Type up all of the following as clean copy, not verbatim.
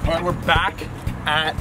All right, we're back at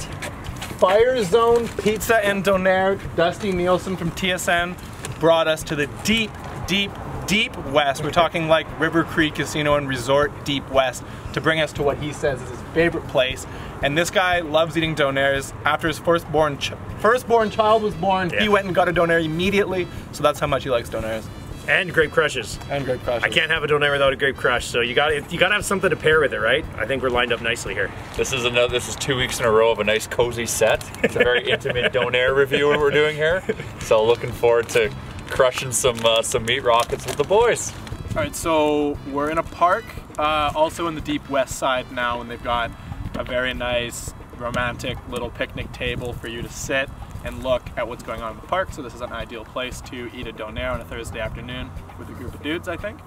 Firezone Pizza and Donair. Dustin Neilson from TSN brought us to the deep, deep, deep west. We're talking like River Creek Casino and Resort deep west to bring us to what he says is his favorite place. And this guy loves eating donairs. After his firstborn child was born, he went and got a donair immediately. So that's how much he likes donairs. And grape crushes. And grape crushes. I can't have a donair without a grape crush, so you gotta have something to pair with it, right? I think we're lined up nicely here. This is 2 weeks in a row of a nice cozy set. It's a very intimate donair review we're doing here. So looking forward to crushing some meat rockets with the boys. All right, so we're in a park, also in the deep west side now, and they've got a very nice romantic little picnic table for you to sit and look at what's going on in the park. So this is an ideal place to eat a donair on a Thursday afternoon with a group of dudes, I think.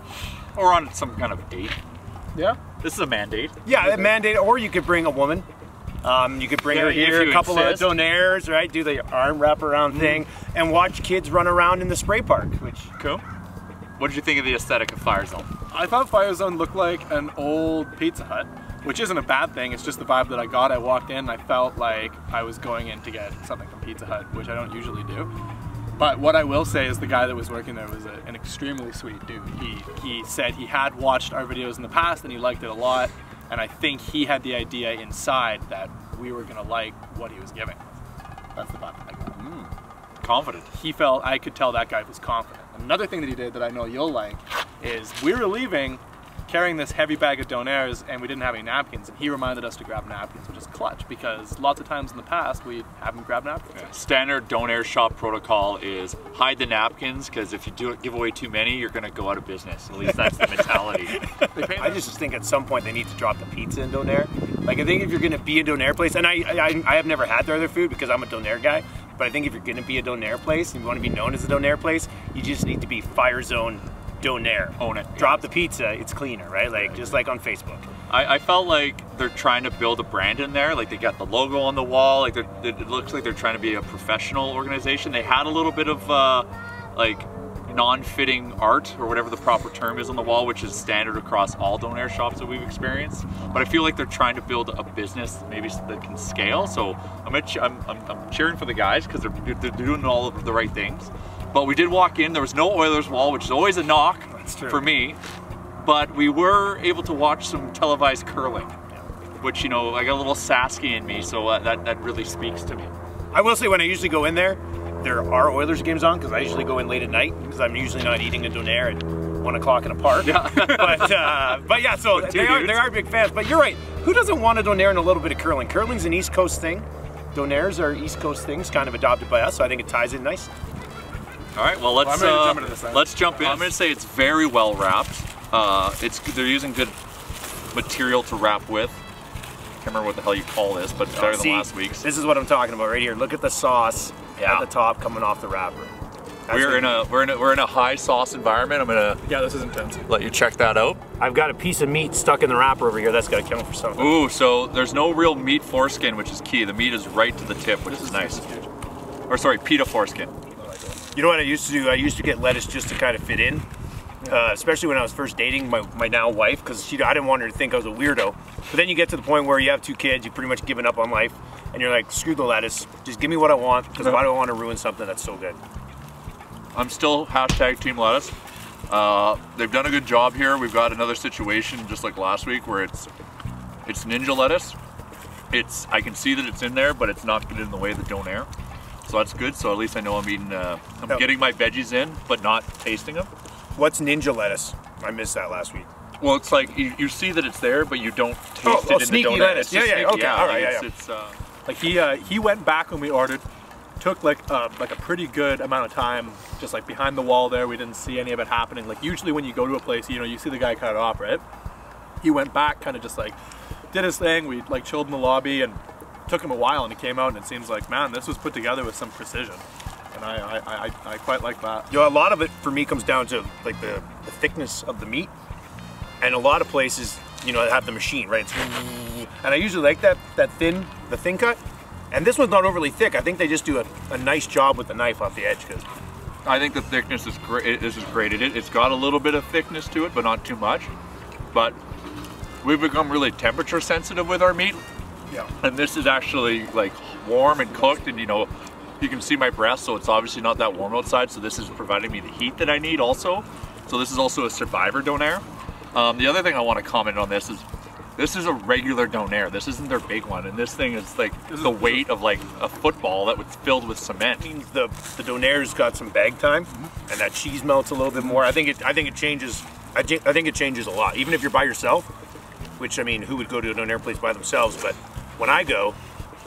Or on some kind of a date. Yeah? This is a mandate. Yeah, a mandate, or you could bring a woman. You could bring her here, a couple of donairs, right? Do the arm wrap around thing, and watch kids run around in the spray park, which... Cool. What did you think of the aesthetic of Firezone? I thought Firezone looked like an old Pizza Hut, which isn't a bad thing. It's just the vibe that I got. I walked in and I felt like I was going in to get something from Pizza Hut, which I don't usually do. But what I will say is the guy that was working there was an extremely sweet dude. He said he had watched our videos in the past and he liked it a lot. And I think he had the idea inside that we were gonna like what he was giving. That's the vibe I got. Confident. He felt, I could tell that guy was confident. Another thing that he did that I know you'll like is we were leaving carrying this heavy bag of donairs and we didn't have any napkins, and he reminded us to grab napkins, which is clutch because lots of times in the past we haven't grabbed napkins. Yeah. Standard donair shop protocol is hide the napkins, because if you give away too many, you're going to go out of business. At least that's the mentality. I just think at some point they need to drop the pizza in donair. Like, I think if you're going to be a donair place, and I have never had their other food because I'm a donair guy, but I think if you're going to be a donair place and you want to be known as a donair place, you just need to be Firezone Donair. Own it. Drop the pizza, it's cleaner, right? Like, just like on Facebook. I felt like they're trying to build a brand in there. Like, they got the logo on the wall. Like, it looks like they're trying to be a professional organization. They had a little bit of like non-fitting art, or whatever the proper term is, on the wall, which is standard across all donair shops that we've experienced. But I feel like they're trying to build a business maybe that can scale. So I'm cheering for the guys because they're doing all of the right things. But we did walk in, there was no Oilers wall, which is always a knock for me. But we were able to watch some televised curling, which, you know, I got a little Sasky in me, so that really speaks to me. I will say, when I usually go in there are Oilers games on, because I usually go in late at night, because I'm usually not eating a donair at 1 o'clock in a park. Yeah. but yeah, so they are big fans. But you're right, who doesn't want a donair and a little bit of curling? Curling's an East Coast thing. Donairs are East Coast things, kind of adopted by us, so I think it ties in nice. All right, well, let's jump in. I'm going to say it's very well wrapped. They're using good material to wrap with. I can't remember what the hell you call this, but it's better than last week's. This is what I'm talking about right here. Look at the sauce at the top coming off the wrapper. We're in a high sauce environment. I'm gonna this is intense. Let you check that out. I've got a piece of meat stuck in the wrapper over here. That's got to count for something. Ooh, so there's no real meat foreskin, which is key. The meat is right to the tip, which is nice. Or sorry, pita foreskin. You know what I used to do? I used to get lettuce just to kind of fit in, especially when I was first dating my now wife, because I didn't want her to think I was a weirdo. But then you get to the point where you have 2 kids, you've pretty much given up on life, and you're like, screw the lettuce, just give me what I want, because why do I want to ruin something that's so good? I'm still hashtag team lettuce. They've done a good job here. We've got another situation just like last week where it's ninja lettuce. I can see that it's in there, but it's not getting in the way of the donair. So that's good. So at least I know I'm eating. I'm getting my veggies in, but not tasting them. What's ninja lettuce? I missed that last week. Well, it's like you see that it's there, but you don't taste it in the donair. Lettuce. Yeah, okay, all right, Like he went back when we ordered. Took like a pretty good amount of time, just like behind the wall there. We didn't see any of it happening. Like usually when you go to a place, you know, you see the guy cut it off, right? He went back, kind of just like did his thing. We like chilled in the lobby, and took him a while, and he came out, and it seems like, man, this was put together with some precision, and I quite like that. You know, a lot of it for me comes down to like the thickness of the meat, and a lot of places, you know, have the machine, right? And I usually like the thin cut. And this one's not overly thick. I think they just do a nice job with the knife off the edge. Cause I think the thickness is great. This is great. It's got a little bit of thickness to it, but not too much. but we've become really temperature sensitive with our meat. Yeah. And this is actually like warm and cooked, and you know, you can see my breast, so it's obviously not that warm outside, so this is providing me the heat that I need also. So this is also a Survivor Donair. The other thing I want to comment on this is a regular Donair. This isn't their big one, and this thing is like the weight of like a football that was filled with cement. It means the Donair's got some bag time, and that cheese melts a little bit more. I think it changes. I think it changes a lot, even if you're by yourself. Which, I mean, who would go to a Donair place by themselves? But when I go,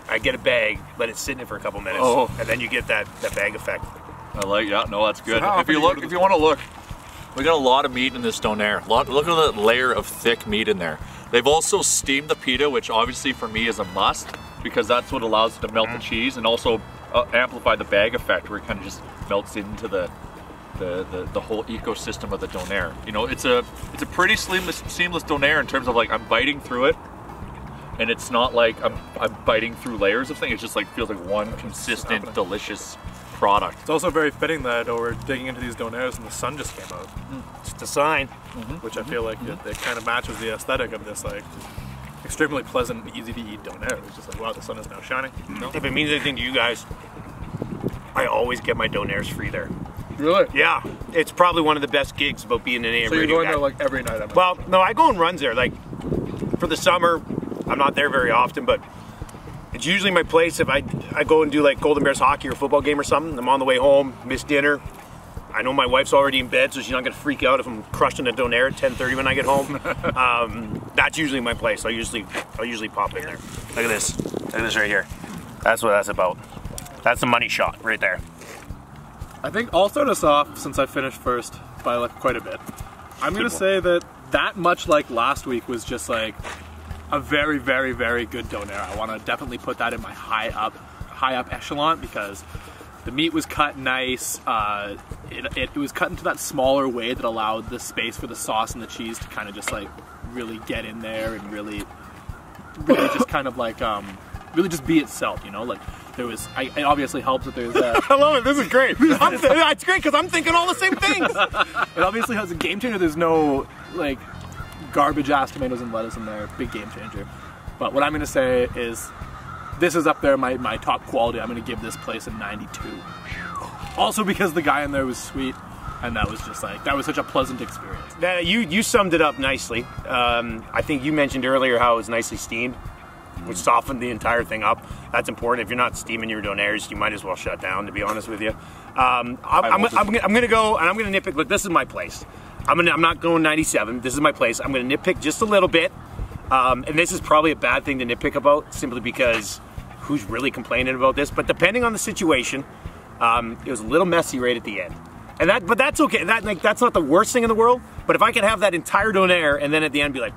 I get a bag, let it sit in it for a couple minutes, and then you get that bag effect. I like, yeah, no, that's good. So if you want to look, we got a lot of meat in this Donair. Look at the layer of thick meat in there. They've also steamed the pita, which obviously for me is a must, because that's what allows it to melt the cheese and also amplify the bag effect, where it kind of just melts into the whole ecosystem of the Donair. You know, it's a pretty seamless Donair in terms of like I'm biting through it, and it's not like I'm biting through layers of things. It just like feels like one consistent, delicious product. It's also very fitting that we're digging into these Donairs and the sun just came out. It's a sign. Which I feel like it kind of matches the aesthetic of this like extremely pleasant, easy to eat Donair. It's just like, wow, the sun is now shining. If it means anything to you guys, I always get my Donairs free there. Really? Yeah, it's probably one of the best gigs about being an AM So you're radio going guy. there like every night? Well, no, I go on runs there. Like for the summer, I'm not there very often, but it's usually my place. If I go and do like Golden Bears hockey or football game or something, I'm on the way home, miss dinner. I know my wife's already in bed, so she's not gonna freak out if I'm crushing a Donair at 10:30 when I get home. That's usually my place. I'll usually pop in there. Look at this. Look at this right here. That's what that's about. That's the money shot right there. I think I'll start us off, since I finished first by like quite a bit. I'm gonna say that much like last week was just like a very, very, very good Donair. I want to definitely put that in my high up echelon, because the meat was cut nice. It was cut into that smaller way that allowed the space for the sauce and the cheese to kind of just like really get in there and really just kind of like really just be itself, you know, like. It obviously helps that there's I love it, this is great. It's great because I'm thinking all the same things. It obviously has a game changer. There's no like garbage ass tomatoes and lettuce in there. Big game changer. But what I'm going to say is this is up there, my top quality. I'm going to give this place a 92. Also because the guy in there was sweet, and that was just like, that was such a pleasant experience. You summed it up nicely. I think you mentioned earlier how it was nicely steamed, which softened the entire thing up. That's important. If you're not steaming your Donairs, you might as well shut down, to be honest with you. I'm gonna go and I'm gonna nitpick. Look, this is my place. I'm not going 97. This is my place. I'm gonna nitpick just a little bit, and this is probably a bad thing to nitpick about, simply because who's really complaining about this? But depending on the situation, it was a little messy right at the end. But that's okay. That's not the worst thing in the world. But if I could have that entire Donair and then at the end be like,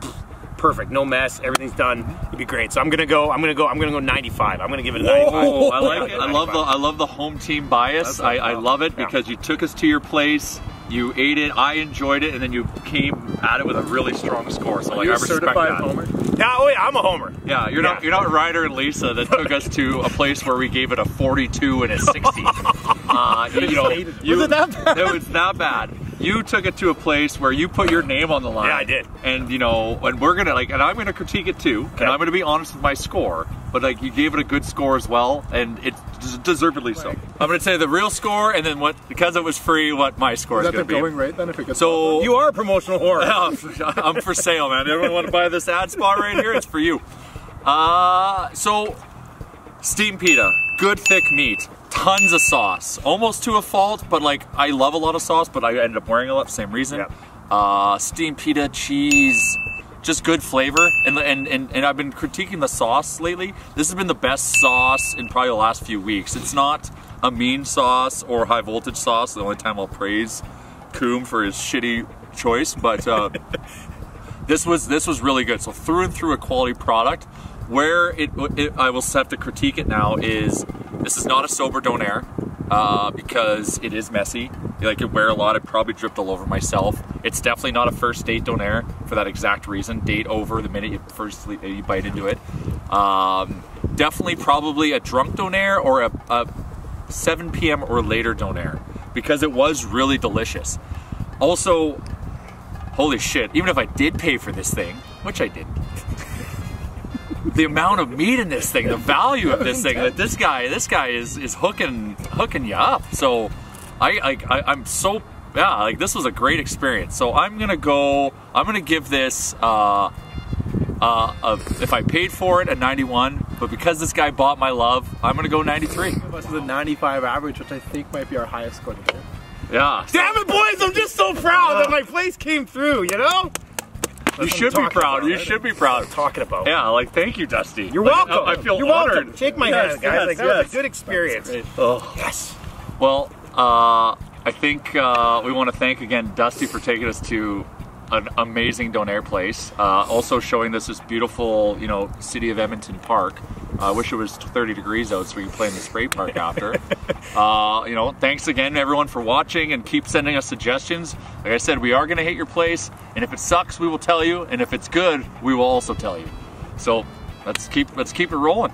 perfect, no mess, everything's done, it'd be great. So I'm gonna go 95. I'm gonna give it a 95. Oh, I like it. I love the home team bias. I love it because you took us to your place, you ate it, I enjoyed it, and then you came at it with a really strong score. So like, I respect that. Homer? Oh yeah, I'm a homer. Yeah, you're not Ryder and Lisa that took us to a place where we gave it a 42 and a 60. Was it that bad? It was that bad. You took it to a place where you put your name on the line. Yeah, I did. And and we're gonna and I'm gonna critique it too, and I'm gonna be honest with my score. But like, you gave it a good score as well, and it's deservedly so. I'm gonna say the real score, and then because it was free, what my score is gonna be. Is that the going rate then? If it gets so you are a promotional whore. I'm for sale, man. Everyone want to buy this ad spot right here? It's for you. So steamed pita, good thick meat. Tons of sauce, almost to a fault, but like, I love a lot of sauce, but I ended up wearing a lot for the same reason. Yep. Steamed pita, cheese, just good flavor, and I've been critiquing the sauce lately. This has been the best sauce in probably the last few weeks. It's not a mean sauce or high voltage sauce. The only time I'll praise Coombe for his shitty choice, but this was really good. So through and through a quality product. Where I will have to critique it now is, this is not a sober Donair, because it is messy. I could wear a lot. It probably dripped all over myself. It's definitely not a first date Donair for that exact reason. Date over the minute you bite into it. Definitely probably a drunk Donair or a 7 p.m. or later Donair, because it was really delicious. Also, holy shit, even if I did pay for this thing, which I didn't, the amount of meat in this thing, the value of this thing, that this guy is hooking you up. So I'm so, yeah, like this was a great experience. So I'm gonna give this if I paid for it, a 91, but because this guy bought my love, I'm gonna go 93. This is a 95 average, which I think might be our highest score today. Yeah. Damn it, boys! I'm just so proud that my place came through. You know. You should be proud. You should be proud. Talking about. Yeah, like thank you, Dusty. You're welcome. I feel You're honored. welcome. Shake my hand, guys. That was a good experience. Oh. Yes. Well, I think we want to thank again Dusty for taking us to an amazing Donair place. Also showing us this beautiful, you know, city of Edmonton park. I wish it was 30 degrees out so we could play in the spray park after. You know, thanks again everyone for watching and keep sending us suggestions. Like I said, we are going to hit your place, and if it sucks, we will tell you, and if it's good, we will also tell you. So let's keep it rolling.